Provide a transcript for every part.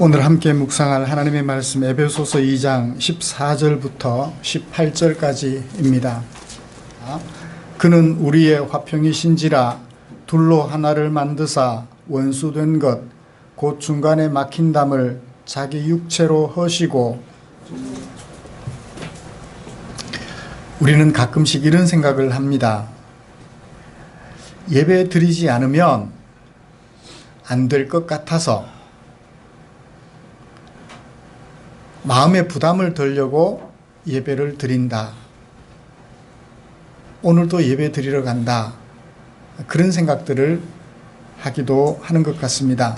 오늘 함께 묵상할 하나님의 말씀 에베소서 2장 14절부터 18절까지입니다. 그는 우리의 화평이신지라 둘로 하나를 만드사 원수된 것 곧 중간에 막힌 담을 자기 육체로 허시고. 우리는 가끔씩 이런 생각을 합니다. 예배 드리지 않으면 안 될 것 같아서 마음의 부담을 덜려고 예배를 드린다. 오늘도 예배 드리러 간다. 그런 생각들을 하기도 하는 것 같습니다.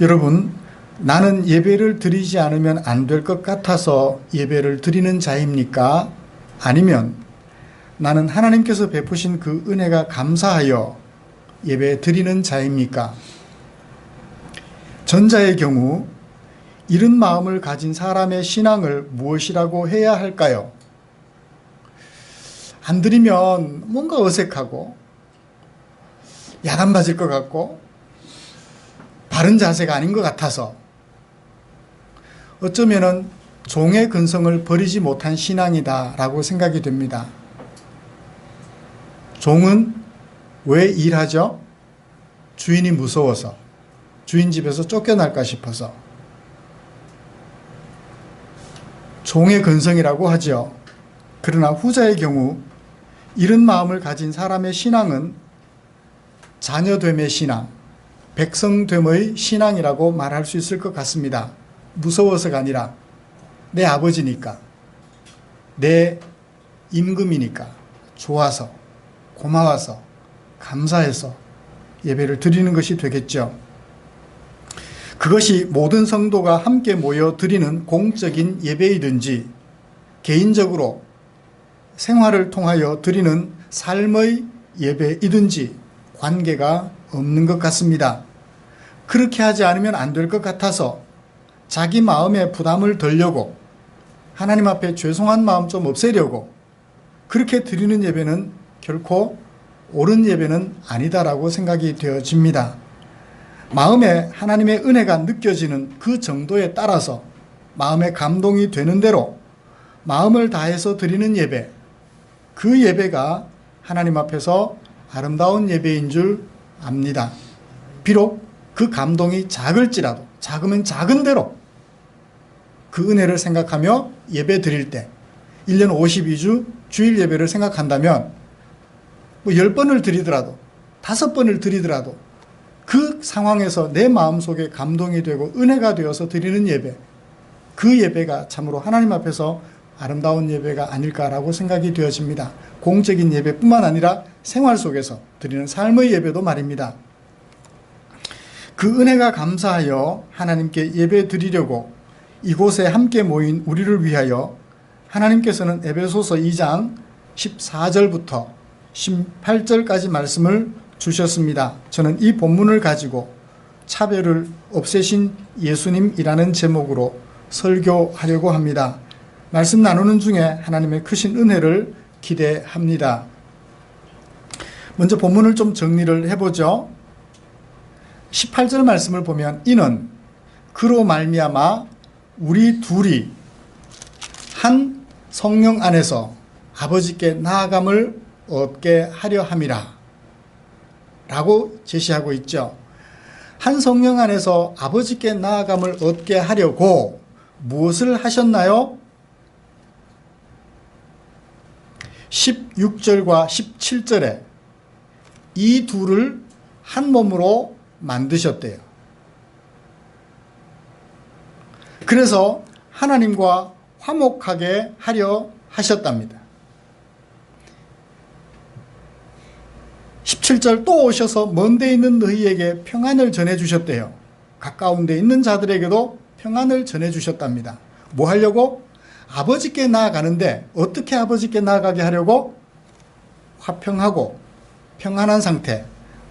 여러분, 나는 예배를 드리지 않으면 안 될 것 같아서 예배를 드리는 자입니까? 아니면 나는 하나님께서 베푸신 그 은혜가 감사하여 예배 드리는 자입니까? 전자의 경우 이런 마음을 가진 사람의 신앙을 무엇이라고 해야 할까요? 안 드리면 뭔가 어색하고 야단 맞을 것 같고 바른 자세가 아닌 것 같아서 어쩌면은 종의 근성을 버리지 못한 신앙이다라고 생각이 됩니다. 종은 왜 일하죠? 주인이 무서워서, 주인 집에서 쫓겨날까 싶어서. 종의 근성이라고 하죠. 그러나 후자의 경우 이런 마음을 가진 사람의 신앙은 자녀됨의 신앙, 백성됨의 신앙이라고 말할 수 있을 것 같습니다. 무서워서가 아니라 내 아버지니까, 내 임금이니까 좋아서, 고마워서, 감사해서 예배를 드리는 것이 되겠죠. 그것이 모든 성도가 함께 모여 드리는 공적인 예배이든지 개인적으로 생활을 통하여 드리는 삶의 예배이든지 관계가 없는 것 같습니다. 그렇게 하지 않으면 안 될 것 같아서 자기 마음의 부담을 덜려고 하나님 앞에 죄송한 마음 좀 없애려고 그렇게 드리는 예배는 결코 옳은 예배는 아니다라고 생각이 되어집니다. 마음에 하나님의 은혜가 느껴지는 그 정도에 따라서 마음에 감동이 되는 대로 마음을 다해서 드리는 예배, 그 예배가 하나님 앞에서 아름다운 예배인 줄 압니다. 비록 그 감동이 작을지라도, 작으면 작은 대로 그 은혜를 생각하며 예배 드릴 때 1년 52주 주일 예배를 생각한다면 10번을 드리더라도 5번을 드리더라도 그 상황에서 내 마음속에 감동이 되고 은혜가 되어서 드리는 예배, 그 예배가 참으로 하나님 앞에서 아름다운 예배가 아닐까라고 생각이 되어집니다. 공적인 예배뿐만 아니라 생활 속에서 드리는 삶의 예배도 말입니다. 그 은혜가 감사하여 하나님께 예배 드리려고 이곳에 함께 모인 우리를 위하여 하나님께서는 에베소서 2장 14절부터 18절까지 말씀을 주셨습니다. 저는 이 본문을 가지고 차별을 없애신 예수님이라는 제목으로 설교하려고 합니다. 말씀 나누는 중에 하나님의 크신 은혜를 기대합니다. 먼저 본문을 좀 정리를 해보죠. 18절 말씀을 보면 이는 그로 말미암아 우리 둘이 한 성령 안에서 아버지께 나아감을 얻게 하려 함이라 라고 제시하고 있죠. 한 성령 안에서 아버지께 나아감을 얻게 하려고 무엇을 하셨나요? 16절과 17절에 이 둘을 한 몸으로 만드셨대요. 그래서 하나님과 화목하게 하려 하셨답니다. 17절 또 오셔서 먼 데 있는 너희에게 평안을 전해주셨대요. 가까운 데 있는 자들에게도 평안을 전해주셨답니다. 뭐 하려고? 아버지께 나아가는데 어떻게 아버지께 나아가게 하려고? 화평하고 평안한 상태,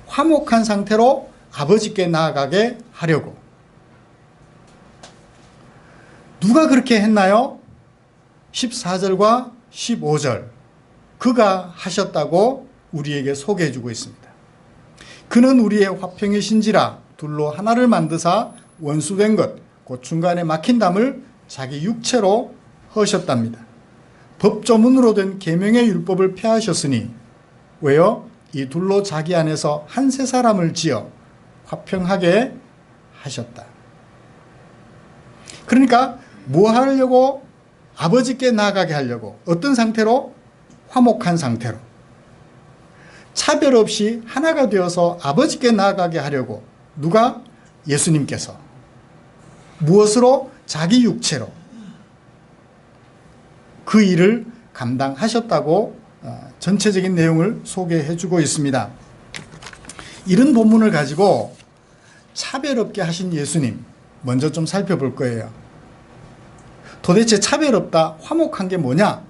화목한 상태로 아버지께 나아가게 하려고. 누가 그렇게 했나요? 14절과 15절. 그가 하셨다고 우리에게 소개해 주고 있습니다. 그는 우리의 화평이신지라 둘로 하나를 만드사 원수된 것, 그 중간에 막힌 담을 자기 육체로 허셨답니다. 법조문으로 된 계명의 율법을 폐하셨으니 왜요? 이 둘로 자기 안에서 한 세 사람을 지어 화평하게 하셨다. 그러니까 뭐 하려고? 아버지께 나아가게 하려고. 어떤 상태로? 화목한 상태로. 차별 없이 하나가 되어서 아버지께 나아가게 하려고. 누가? 예수님께서. 무엇으로? 자기 육체로. 그 일을 감당하셨다고 전체적인 내용을 소개해 주고 있습니다. 이런 본문을 가지고 차별 없게 하신 예수님 먼저 좀 살펴볼 거예요. 도대체 차별 없다, 화목한 게 뭐냐?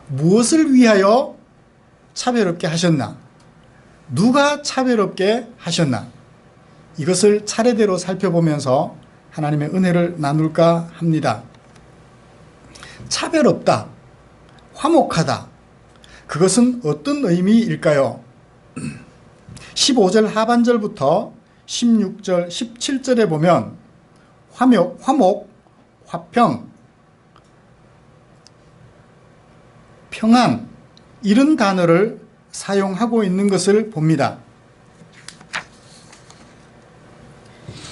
무엇을 위하여 차별 없게 하셨나? 누가 차별 없게 하셨나? 이것을 차례대로 살펴보면서 하나님의 은혜를 나눌까 합니다. 차별 없다, 화목하다. 그것은 어떤 의미일까요? 15절 하반절부터 16절, 17절에 보면 화목, 화평, 평안 이런 단어를 사용하고 있는 것을 봅니다.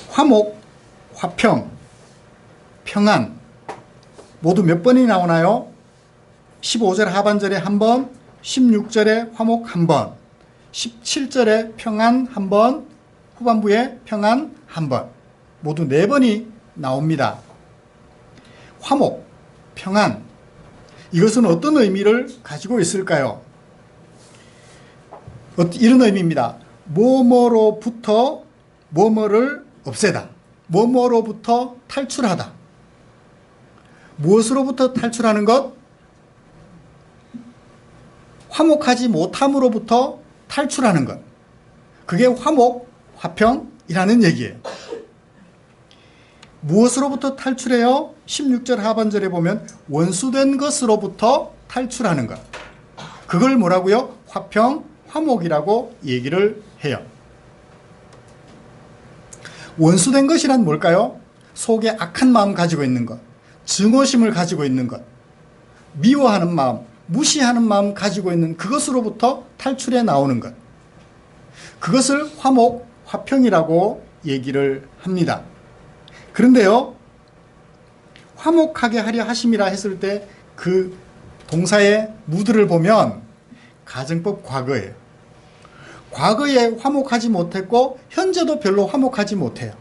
화목, 화평, 평안 모두 몇 번이 나오나요? 15절 하반절에 한 번, 16절에 화목 한 번, 17절에 평안 한 번, 후반부에 평안 한 번, 모두 4번이 나옵니다. 화목, 평안, 이것은 어떤 의미를 가지고 있을까요? 이런 의미입니다. 뭐뭐로부터 뭐뭐를 없애다. 뭐뭐로부터 탈출하다. 무엇으로부터 탈출하는 것? 화목하지 못함으로부터 탈출하는 것. 그게 화목, 화평이라는 얘기예요. 무엇으로부터 탈출해요? 16절 하반절에 보면 원수된 것으로부터 탈출하는 것. 그걸 뭐라고요? 화평, 화목이라고 얘기를 해요. 원수된 것이란 뭘까요? 속에 악한 마음 가지고 있는 것, 증오심을 가지고 있는 것, 미워하는 마음, 무시하는 마음 가지고 있는 그것으로부터 탈출해 나오는 것. 그것을 화목, 화평이라고 얘기를 합니다. 그런데요, 화목하게 하려 하심이라 했을 때 그 동사의 무드를 보면 가정법 과거예요. 과거에 화목하지 못했고 현재도 별로 화목하지 못해요.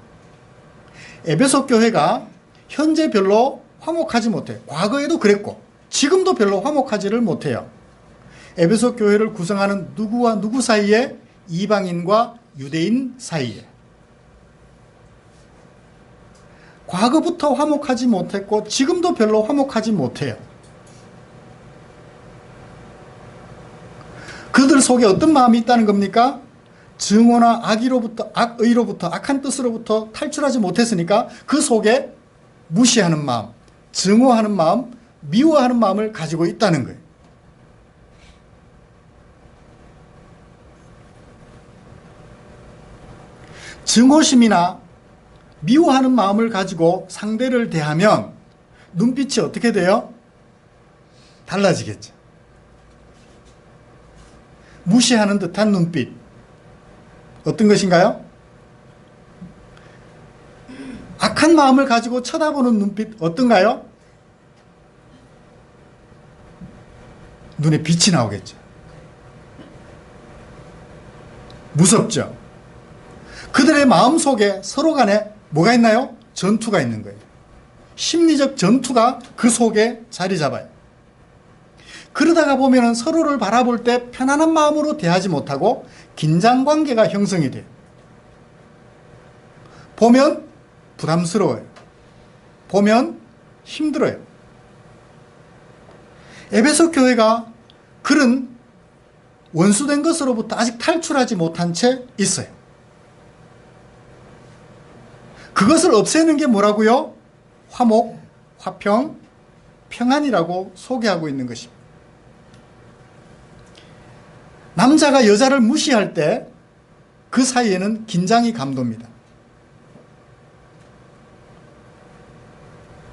에베소 교회가 현재 별로 화목하지 못해요. 과거에도 그랬고 지금도 별로 화목하지를 못해요. 에베소 교회를 구성하는 누구와 누구 사이에? 이방인과 유대인 사이에. 과거부터 화목하지 못했고 지금도 별로 화목하지 못해요. 그들 속에 어떤 마음이 있다는 겁니까? 증오나 악의로부터 악한 뜻으로부터 탈출하지 못했으니까 그 속에 무시하는 마음, 증오하는 마음, 미워하는 마음을 가지고 있다는 거예요. 증오심이나 미워하는 마음을 가지고 상대를 대하면 눈빛이 어떻게 돼요? 달라지겠죠. 무시하는 듯한 눈빛. 어떤 것인가요? 악한 마음을 가지고 쳐다보는 눈빛 어떤가요? 눈에 빛이 나오겠죠. 무섭죠. 그들의 마음속에 서로 간에 뭐가 있나요? 전투가 있는 거예요. 심리적 전투가 그 속에 자리 잡아요. 그러다가 보면 서로를 바라볼 때 편안한 마음으로 대하지 못하고 긴장관계가 형성이 돼요. 보면 부담스러워요. 보면 힘들어요. 에베소 교회가 그런 원수된 것으로부터 아직 탈출하지 못한 채 있어요. 그것을 없애는 게 뭐라고요? 화목, 화평, 평안이라고 소개하고 있는 것입니다. 남자가 여자를 무시할 때 그 사이에는 긴장이 감돕니다.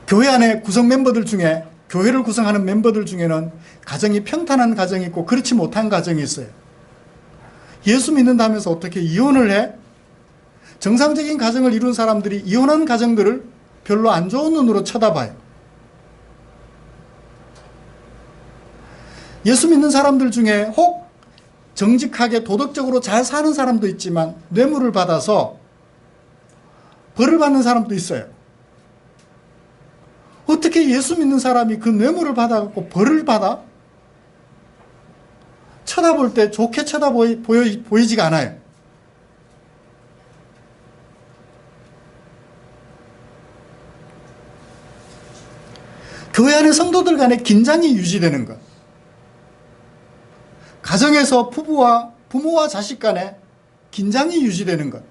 교회 안에 구성 멤버들 중에, 교회를 구성하는 멤버들 중에는 가정이 평탄한 가정이 있고 그렇지 못한 가정이 있어요. 예수 믿는다면서 어떻게 이혼을 해? 정상적인 가정을 이룬 사람들이 이혼한 가정들을 별로 안 좋은 눈으로 쳐다봐요. 예수 믿는 사람들 중에 혹 정직하게 도덕적으로 잘 사는 사람도 있지만 뇌물을 받아서 벌을 받는 사람도 있어요. 어떻게 예수 믿는 사람이 그 뇌물을 받아갖고 벌을 받아? 쳐다볼 때 좋게 보이지가 않아요. 교회 안의 성도들 간의 긴장이 유지되는 것. 가정에서 부모와 자식 간의 긴장이 유지되는 것.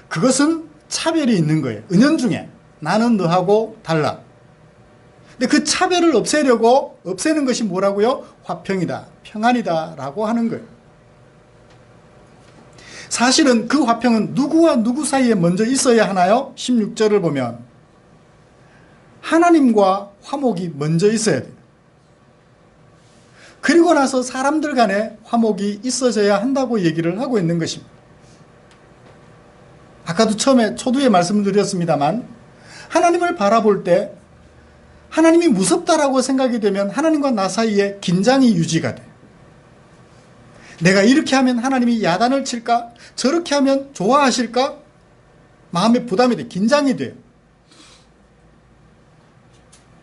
그것은 차별이 있는 거예요. 은연중에. 나는 너하고 달라. 근데 그 차별을 없애는 것이 뭐라고요? 화평이다, 평안이다 라고 하는 거예요. 사실은 그 화평은 누구와 누구 사이에 먼저 있어야 하나요? 16절을 보면 하나님과 화목이 먼저 있어야 돼요. 그리고 나서 사람들 간에 화목이 있어져야 한다고 얘기를 하고 있는 것입니다. 아까도 처음에 초두에 말씀을 드렸습니다만 하나님을 바라볼 때 하나님이 무섭다라고 생각이 되면 하나님과 나 사이에 긴장이 유지가 돼. 내가 이렇게 하면 하나님이 야단을 칠까? 저렇게 하면 좋아하실까? 마음에 부담이 돼. 긴장이 돼요.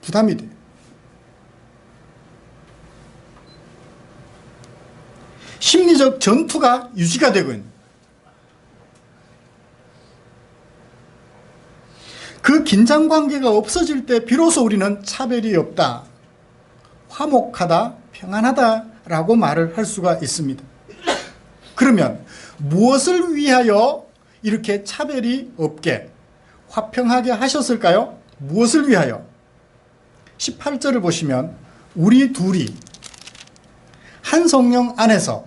부담이 돼요. 심리적 전투가 유지가 되고 있는 그 긴장관계가 없어질 때 비로소 우리는 차별이 없다, 화목하다, 평안하다라고 말을 할 수가 있습니다. 그러면 무엇을 위하여 이렇게 차별이 없게 화평하게 하셨을까요? 무엇을 위하여? 18절을 보시면 우리 둘이 한 성령 안에서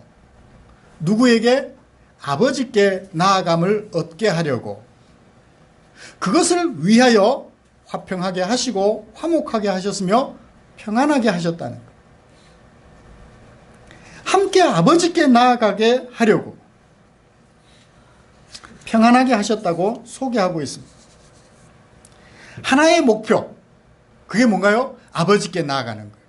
누구에게? 아버지께 나아감을 얻게 하려고, 그것을 위하여 화평하게 하시고 화목하게 하셨으며 평안하게 하셨다는 것. 함께 아버지께 나아가게 하려고 평안하게 하셨다고 소개하고 있습니다. 하나의 목표, 그게 뭔가요? 아버지께 나아가는 거예요.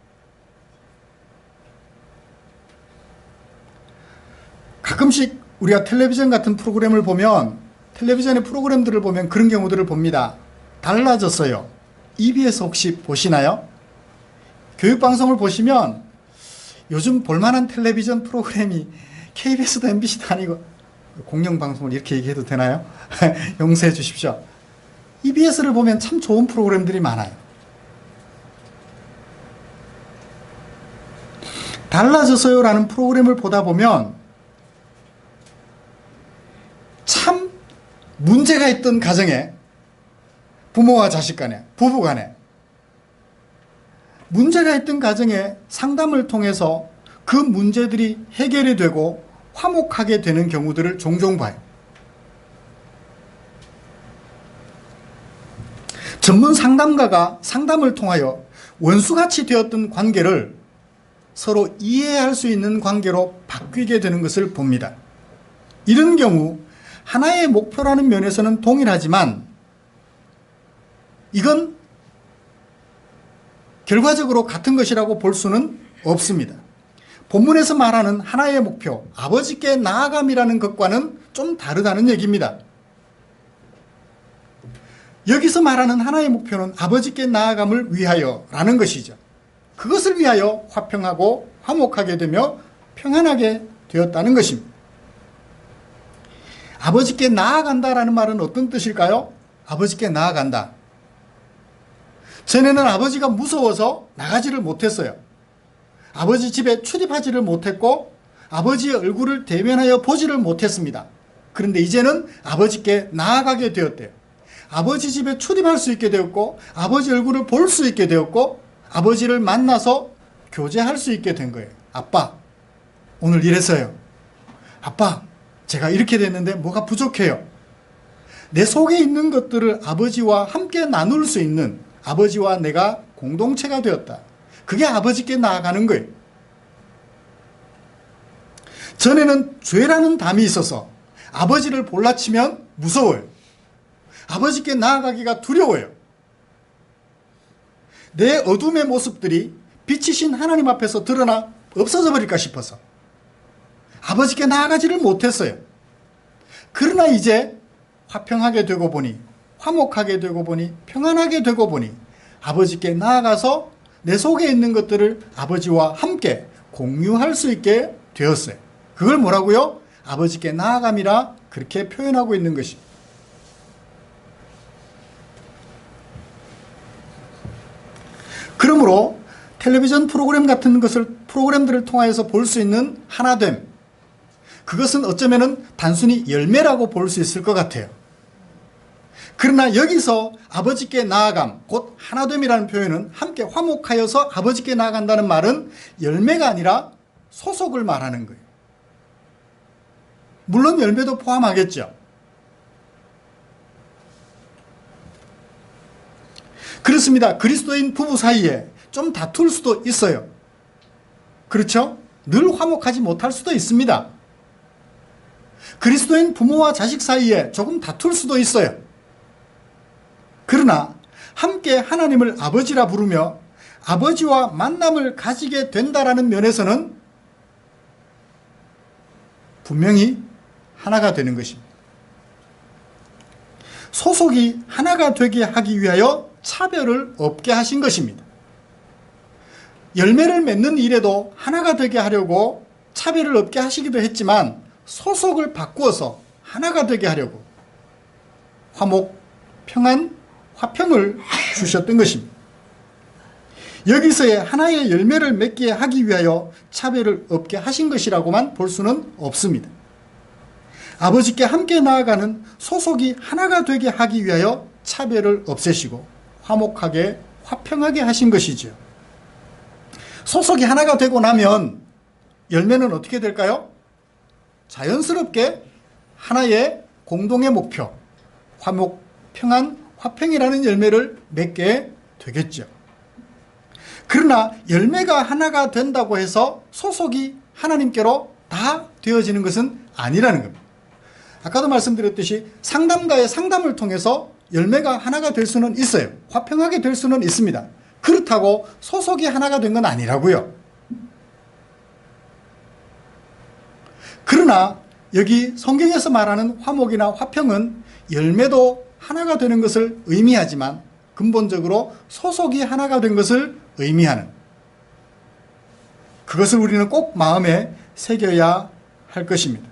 가끔씩 우리가 텔레비전 같은 프로그램을 보면, 텔레비전의 프로그램들을 보면 그런 경우들을 봅니다. 달라졌어요. EBS 혹시 보시나요? 교육방송을 보시면 요즘 볼만한 텔레비전 프로그램이 KBS도 MBC도 아니고, 공영방송을 이렇게 얘기해도 되나요? 용서해 주십시오. EBS를 보면 참 좋은 프로그램들이 많아요. 달라졌어요 라는 프로그램을 보다 보면 참 문제가 있던 가정에, 부모와 자식 간에, 부부 간에 문제가 있던 가정에 상담을 통해서 그 문제들이 해결이 되고 화목하게 되는 경우들을 종종 봐요. 전문 상담가가 상담을 통하여 원수같이 되었던 관계를 서로 이해할 수 있는 관계로 바뀌게 되는 것을 봅니다. 이런 경우 하나의 목표라는 면에서는 동일하지만 이건 결과적으로 같은 것이라고 볼 수는 없습니다. 본문에서 말하는 하나의 목표, 아버지께 나아감이라는 것과는 좀 다르다는 얘기입니다. 여기서 말하는 하나의 목표는 아버지께 나아감을 위하여라는 것이죠. 그것을 위하여 화평하고 화목하게 되며 평안하게 되었다는 것입니다. 아버지께 나아간다라는 말은 어떤 뜻일까요? 아버지께 나아간다. 전에는 아버지가 무서워서 나가지를 못했어요. 아버지 집에 출입하지를 못했고 아버지의 얼굴을 대면하여 보지를 못했습니다. 그런데 이제는 아버지께 나아가게 되었대요. 아버지 집에 출입할 수 있게 되었고 아버지 얼굴을 볼 수 있게 되었고 아버지를 만나서 교제할 수 있게 된 거예요. 아빠, 오늘 이랬어요. 아빠, 제가 이렇게 됐는데 뭐가 부족해요. 내 속에 있는 것들을 아버지와 함께 나눌 수 있는 아버지와 내가 공동체가 되었다. 그게 아버지께 나아가는 거예요. 전에는 죄라는 담이 있어서 아버지를 볼라치면 무서워요. 아버지께 나아가기가 두려워요. 내 어둠의 모습들이 빛이신 하나님 앞에서 드러나 없어져 버릴까 싶어서 아버지께 나아가지를 못했어요. 그러나 이제 화평하게 되고 보니, 화목하게 되고 보니, 평안하게 되고 보니 아버지께 나아가서 내 속에 있는 것들을 아버지와 함께 공유할 수 있게 되었어요. 그걸 뭐라고요? 아버지께 나아감이라 그렇게 표현하고 있는 것입니다. 그러므로 텔레비전 프로그램 같은 프로그램들을 통하여서 볼 수 있는 하나됨, 그것은 어쩌면은 단순히 열매라고 볼 수 있을 것 같아요. 그러나 여기서 아버지께 나아감, 곧 하나됨이라는 표현은 함께 화목하여서 아버지께 나아간다는 말은 열매가 아니라 소속을 말하는 거예요. 물론 열매도 포함하겠죠. 그렇습니다. 그리스도인 부부 사이에 좀 다툴 수도 있어요. 그렇죠? 늘 화목하지 못할 수도 있습니다. 그리스도인 부모와 자식 사이에 조금 다툴 수도 있어요. 그러나 함께 하나님을 아버지라 부르며 아버지와 만남을 가지게 된다라는 면에서는 분명히 하나가 되는 것입니다. 소속이 하나가 되게 하기 위하여 차별을 없게 하신 것입니다. 열매를 맺는 일에도 하나가 되게 하려고 차별을 없게 하시기도 했지만 소속을 바꾸어서 하나가 되게 하려고 화목, 평안, 화평을 주셨던 것입니다. 여기서의 하나의 열매를 맺게 하기 위하여 차별을 없게 하신 것이라고만 볼 수는 없습니다. 아버지께 함께 나아가는 소속이 하나가 되게 하기 위하여 차별을 없애시고 화목하게 화평하게 하신 것이죠. 소속이 하나가 되고 나면 열매는 어떻게 될까요? 자연스럽게 하나의 공동의 목표, 화목, 평안, 화평이라는 열매를 맺게 되겠죠. 그러나 열매가 하나가 된다고 해서 소속이 하나님께로 다 되어지는 것은 아니라는 겁니다. 아까도 말씀드렸듯이 상담가의 상담을 통해서 열매가 하나가 될 수는 있어요. 화평하게 될 수는 있습니다. 그렇다고 소속이 하나가 된 건 아니라고요. 그러나 여기 성경에서 말하는 화목이나 화평은 열매도 하나가 되는 것을 의미하지만 근본적으로 소속이 하나가 된 것을 의미하는, 그것을 우리는 꼭 마음에 새겨야 할 것입니다.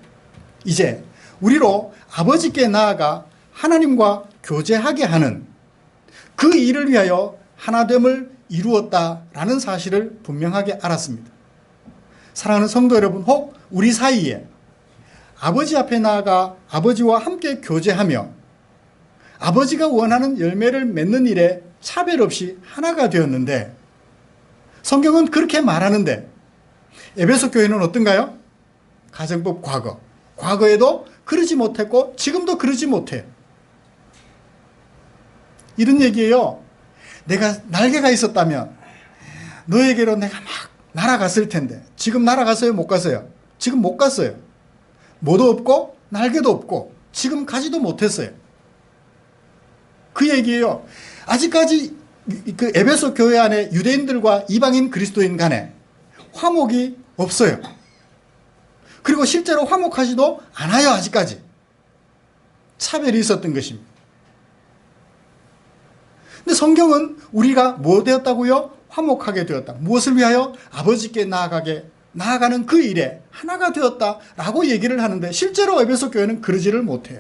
이제 우리로 아버지께 나아가 하나님과 교제하게 하는 그 일을 위하여 하나됨을 이루었다라는 사실을 분명하게 알았습니다. 사랑하는 성도 여러분, 혹 우리 사이에 아버지 앞에 나아가 아버지와 함께 교제하며 아버지가 원하는 열매를 맺는 일에 차별 없이 하나가 되었는데, 성경은 그렇게 말하는데 에베소 교회는 어떤가요? 가정법 과거에도 그러지 못했고 지금도 그러지 못해요. 이런 얘기예요. 내가 날개가 있었다면 너에게로 내가 막 날아갔을 텐데 지금 날아갔어요? 못 갔어요? 지금 못 갔어요. 뭐도 없고 날개도 없고 지금 가지도 못했어요. 그 얘기예요. 아직까지 그 에베소 교회 안에 유대인들과 이방인 그리스도인 간에 화목이 없어요. 그리고 실제로 화목하지도 않아요. 아직까지 차별이 있었던 것입니다. 근데 성경은 우리가 뭐 되었다고요? 화목하게 되었다. 무엇을 위하여? 아버지께 나아가는 그 일에 하나가 되었다라고 얘기를 하는데 실제로 에베소 교회는 그러지를 못해요.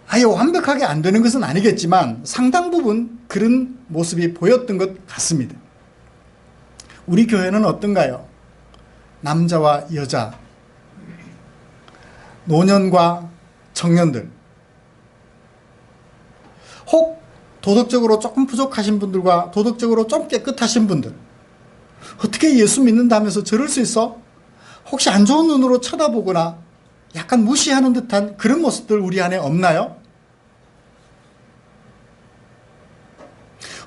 아예 완벽하게 안 되는 것은 아니겠지만 상당 부분 그런 모습이 보였던 것 같습니다. 우리 교회는 어떤가요? 남자와 여자, 노년과 청년들, 혹 도덕적으로 조금 부족하신 분들과 도덕적으로 좀 깨끗하신 분들, 어떻게 예수 믿는다면서 저럴 수 있어? 혹시 안 좋은 눈으로 쳐다보거나 약간 무시하는 듯한 그런 모습들 우리 안에 없나요?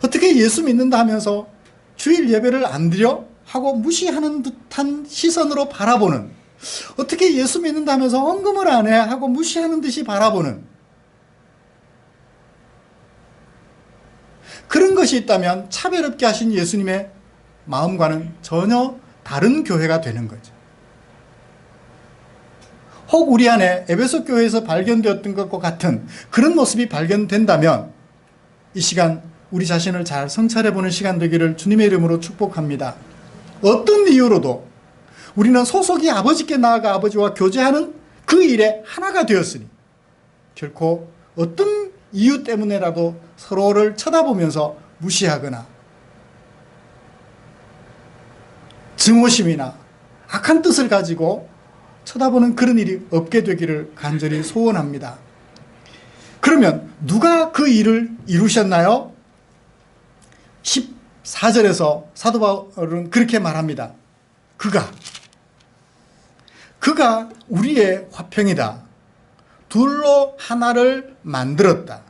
어떻게 예수 믿는다 하면서 주일 예배를 안 드려? 하고 무시하는 듯한 시선으로 바라보는, 어떻게 예수 믿는다 하면서 헌금을 안 해? 하고 무시하는 듯이 바라보는 그런 것이 있다면 차별없게 하신 예수님의 마음과는 전혀 다른 교회가 되는 거죠. 혹 우리 안에 에베소 교회에서 발견되었던 것과 같은 그런 모습이 발견된다면 이 시간 우리 자신을 잘 성찰해보는 시간 되기를 주님의 이름으로 축복합니다. 어떤 이유로도 우리는 소속이 아버지께 나아가 아버지와 교제하는 그 일에 하나가 되었으니 결코 어떤 이유 때문에라도 서로를 쳐다보면서 무시하거나 증오심이나 악한 뜻을 가지고 쳐다보는 그런 일이 없게 되기를 간절히 소원합니다. 그러면 누가 그 일을 이루셨나요? 14절에서 사도 바울은 그렇게 말합니다. 그가 우리의 화평이다. 둘로 하나를 만들었다.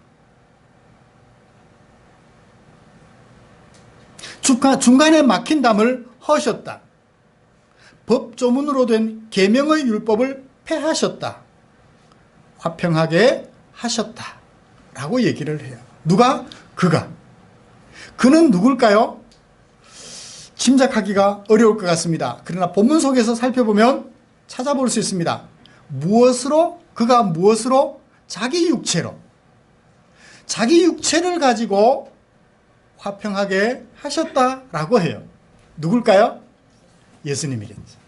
중간에 막힌 담을 허셨다. 법조문으로 된 계명의 율법을 폐하셨다. 화평하게 하셨다. 라고 얘기를 해요. 누가? 그가. 그는 누굴까요? 짐작하기가 어려울 것 같습니다. 그러나 본문 속에서 살펴보면 찾아볼 수 있습니다. 그가 무엇으로? 자기 육체로. 자기 육체를 가지고 화평하게 하셨다라고 해요. 누굴까요? 예수님이겠죠.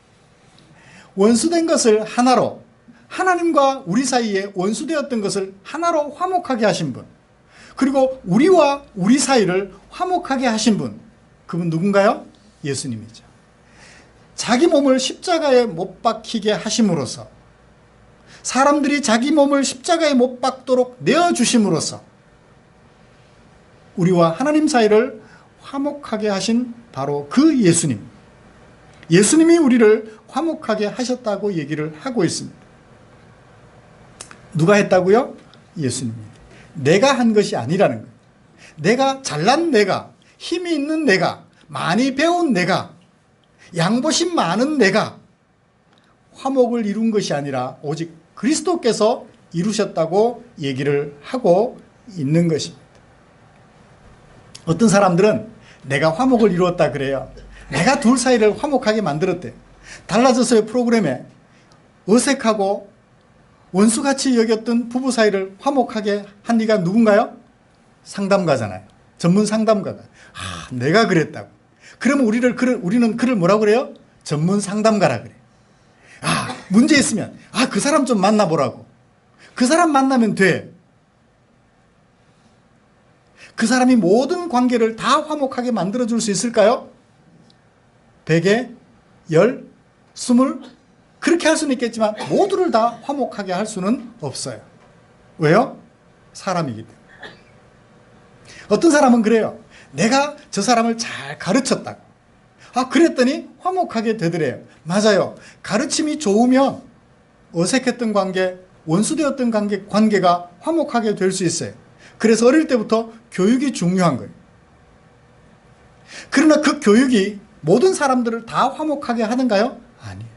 원수된 것을 하나로, 하나님과 우리 사이에 원수되었던 것을 하나로 화목하게 하신 분, 그리고 우리와 우리 사이를 화목하게 하신 분, 그분 누군가요? 예수님이죠. 자기 몸을 십자가에 못 박히게 하심으로써, 사람들이 자기 몸을 십자가에 못 박도록 내어주심으로써 우리와 하나님 사이를 화목하게 하신 바로 그 예수님, 예수님이 우리를 화목하게 하셨다고 얘기를 하고 있습니다. 누가 했다고요? 예수님이. 내가 한 것이 아니라는 거예요. 내가 잘난 내가, 힘이 있는 내가, 많이 배운 내가, 양보심 많은 내가 화목을 이룬 것이 아니라 오직 그리스도께서 이루셨다고 얘기를 하고 있는 것입니다. 어떤 사람들은 내가 화목을 이루었다 그래요. 내가 둘 사이를 화목하게 만들었대. 달라졌어요. 프로그램에 어색하고 원수같이 여겼던 부부 사이를 화목하게 한 이가 누군가요? 상담가잖아요. 전문 상담가가. 내가 그랬다고. 그러면 우리는 그를 뭐라고 그래요? 전문 상담가라 그래. 문제 있으면 그 사람 좀 만나보라고. 그 사람 만나면 돼. 그 사람이 모든 관계를 다 화목하게 만들어줄 수 있을까요? 100에 10, 20 그렇게 할 수는 있겠지만 모두를 다 화목하게 할 수는 없어요. 왜요? 사람이기 때문에. 어떤 사람은 그래요. 내가 저 사람을 잘 가르쳤다고. 그랬더니 화목하게 되더래요. 맞아요. 가르침이 좋으면 어색했던 관계, 원수되었던 관계가 화목하게 될 수 있어요. 그래서 어릴 때부터 교육이 중요한 거예요. 그러나 그 교육이 모든 사람들을 다 화목하게 하는가요? 아니에요.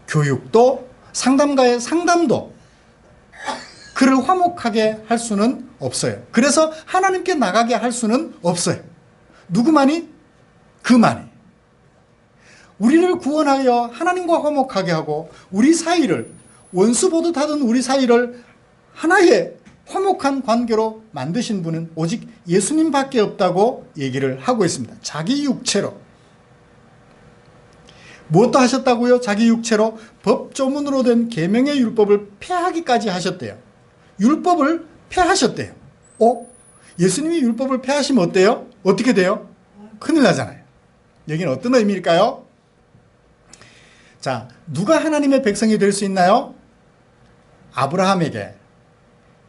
교육도 상담가의 상담도 그를 화목하게 할 수는 없어요. 그래서 하나님께 나가게 할 수는 없어요. 누구만이? 그만이. 우리를 구원하여 하나님과 화목하게 하고 우리 사이를 원수 보듯 하던 우리 사이를 하나의 화목한 관계로 만드신 분은 오직 예수님밖에 없다고 얘기를 하고 있습니다. 자기 육체로. 무엇도 하셨다고요? 자기 육체로 법조문으로 된 계명의 율법을 폐하기까지 하셨대요. 율법을 폐하셨대요. 예수님이 율법을 폐하시면 어때요? 어떻게 돼요? 큰일 나잖아요. 여기는 어떤 의미일까요? 자, 누가 하나님의 백성이 될 수 있나요? 아브라함에게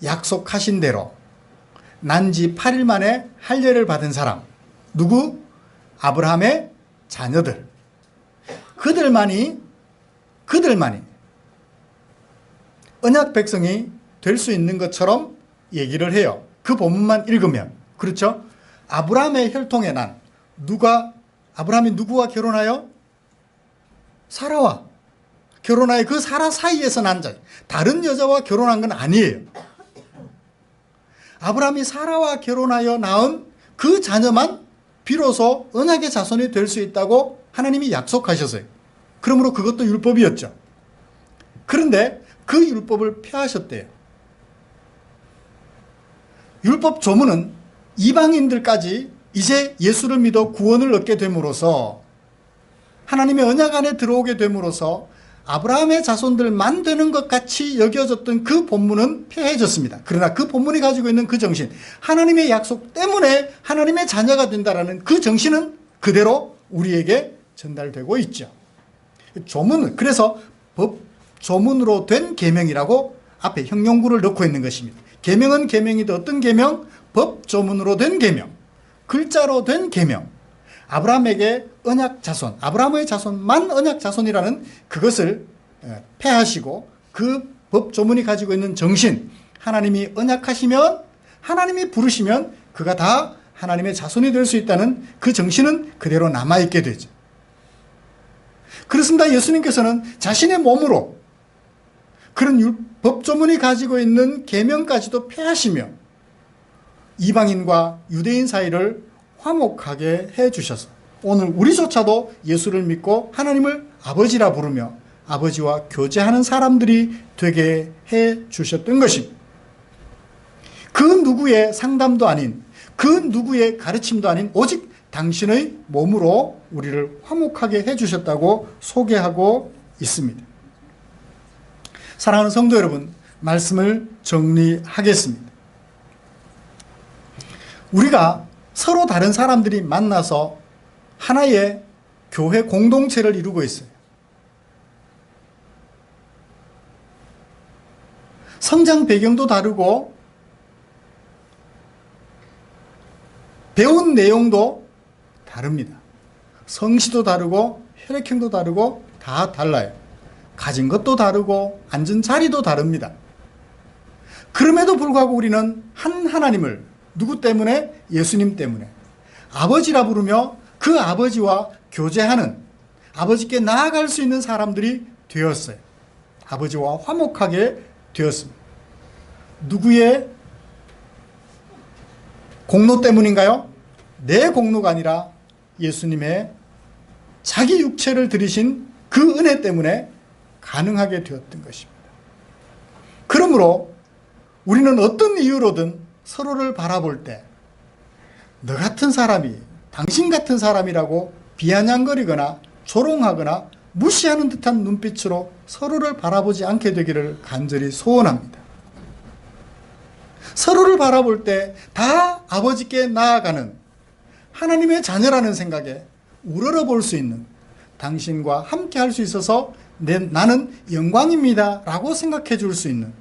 약속하신 대로 난지 8일 만에 할례를 받은 사람. 누구? 아브라함의 자녀들. 그들만이 언약 백성이 될 수 있는 것처럼 얘기를 해요. 그 본문만 읽으면. 그렇죠? 아브라함의 혈통에 난 아브라함이 누구와 결혼하여? 사라와 결혼하여 그 사라 사이에서 난 자. 다른 여자와 결혼한 건 아니에요. 아브라함이 사라와 결혼하여 낳은 그 자녀만 비로소 언약의 자손이 될 수 있다고 하나님이 약속하셨어요. 그러므로 그것도 율법이었죠. 그런데 그 율법을 폐하셨대요. 율법 조문은 이방인들까지 이제 예수를 믿어 구원을 얻게 됨으로써 하나님의 언약 안에 들어오게 됨으로써 아브라함의 자손들만 되는 것 같이 여겨졌던 그 본문은 폐해졌습니다. 그러나 그 본문이 가지고 있는 그 정신, 하나님의 약속 때문에 하나님의 자녀가 된다라는 그 정신은 그대로 우리에게 전달되고 있죠. 조문은 그래서 법 조문으로 된 계명이라고 앞에 형용구를 넣고 있는 것입니다. 계명은 계명이다. 어떤 계명? 법 조문으로 된 계명, 글자로 된 계명. 아브라함에게 언약 자손, 아브라함의 자손만 언약 자손이라는 그것을 폐하시고 그 법 조문이 가지고 있는 정신, 하나님이 언약하시면, 하나님이 부르시면 그가 다 하나님의 자손이 될 수 있다는 그 정신은 그대로 남아있게 되죠. 그렇습니다. 예수님께서는 자신의 몸으로 그런 법 조문이 가지고 있는 계명까지도 폐하시며 이방인과 유대인 사이를 화목하게 해주셔서 오늘 우리조차도 예수를 믿고 하나님을 아버지라 부르며 아버지와 교제하는 사람들이 되게 해주셨던 것입니다. 그 누구의 상담도 아닌, 그 누구의 가르침도 아닌 오직 당신의 몸으로 우리를 화목하게 해주셨다고 소개하고 있습니다. 사랑하는 성도 여러분, 말씀을 정리하겠습니다. 우리가 서로 다른 사람들이 만나서 하나의 교회 공동체를 이루고 있어요. 성장 배경도 다르고 배운 내용도 다릅니다. 성씨도 다르고 혈액형도 다르고 다 달라요. 가진 것도 다르고 앉은 자리도 다릅니다. 그럼에도 불구하고 우리는 한 하나님을 누구 때문에? 예수님 때문에 아버지라 부르며 그 아버지와 교제하는, 아버지께 나아갈 수 있는 사람들이 되었어요. 아버지와 화목하게 되었습니다. 누구의 공로 때문인가요? 내 공로가 아니라 예수님의 자기 육체를 들이신 그 은혜 때문에 가능하게 되었던 것입니다. 그러므로 우리는 어떤 이유로든 서로를 바라볼 때 너 같은 사람이, 당신 같은 사람이라고 비아냥거리거나 조롱하거나 무시하는 듯한 눈빛으로 서로를 바라보지 않게 되기를 간절히 소원합니다. 서로를 바라볼 때 다 아버지께 나아가는 하나님의 자녀라는 생각에 우러러 볼 수 있는, 당신과 함께 할 수 있어서 나는 영광입니다 라고 생각해 줄 수 있는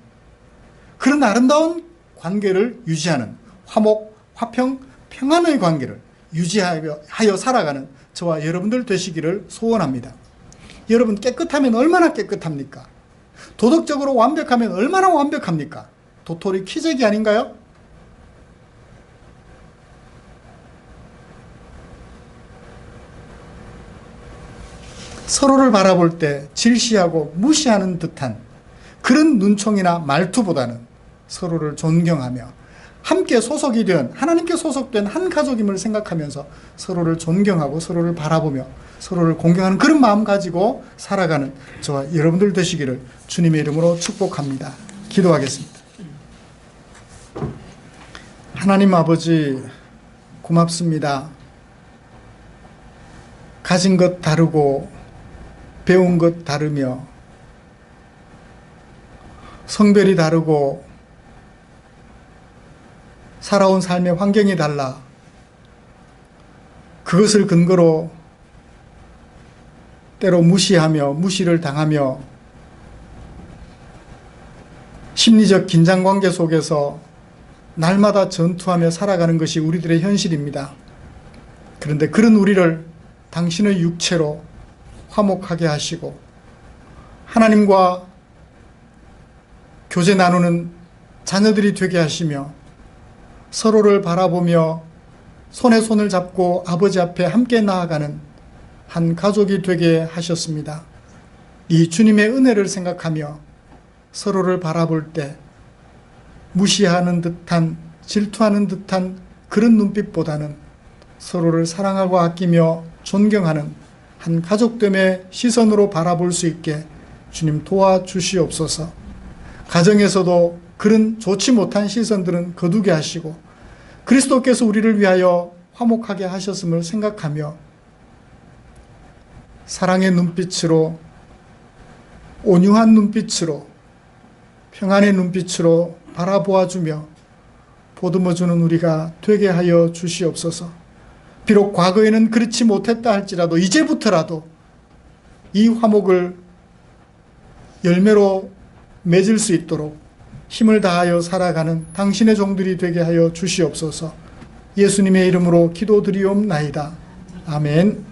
그런 아름다운 관계를 유지하는, 화목, 화평, 평안의 관계를 유지하여 살아가는 저와 여러분들 되시기를 소원합니다. 여러분, 깨끗하면 얼마나 깨끗합니까? 도덕적으로 완벽하면 얼마나 완벽합니까? 도토리 키재기 아닌가요? 서로를 바라볼 때 질시하고 무시하는 듯한 그런 눈총이나 말투보다는 서로를 존경하며 함께 소속이 된, 하나님께 소속된 한 가족임을 생각하면서 서로를 존경하고 서로를 바라보며 서로를 공경하는 그런 마음 가지고 살아가는 저와 여러분들 되시기를 주님의 이름으로 축복합니다. 기도하겠습니다. 하나님 아버지, 고맙습니다. 가진 것 다르고 배운 것 다르며 성별이 다르고 살아온 삶의 환경이 달라 그것을 근거로 때로 무시하며 무시를 당하며 심리적 긴장관계 속에서 날마다 전투하며 살아가는 것이 우리들의 현실입니다. 그런데 그런 우리를 당신의 육체로 화목하게 하시고 하나님과 교제 나누는 자녀들이 되게 하시며 서로를 바라보며 손에 손을 잡고 아버지 앞에 함께 나아가는 한 가족이 되게 하셨습니다. 이 주님의 은혜를 생각하며 서로를 바라볼 때 무시하는 듯한, 질투하는 듯한 그런 눈빛보다는 서로를 사랑하고 아끼며 존경하는 한 가족됨의 시선으로 바라볼 수 있게 주님 도와주시옵소서. 가정에서도 그런 좋지 못한 시선들은 거두게 하시고 그리스도께서 우리를 위하여 화목하게 하셨음을 생각하며 사랑의 눈빛으로, 온유한 눈빛으로, 평안의 눈빛으로 바라보아주며 보듬어주는 우리가 되게 하여 주시옵소서. 비록 과거에는 그렇지 못했다 할지라도 이제부터라도 이 화목을 열매로 맺을 수 있도록 힘을 다하여 살아가는 당신의 종들이 되게 하여 주시옵소서. 예수님의 이름으로 기도드리옵나이다. 아멘.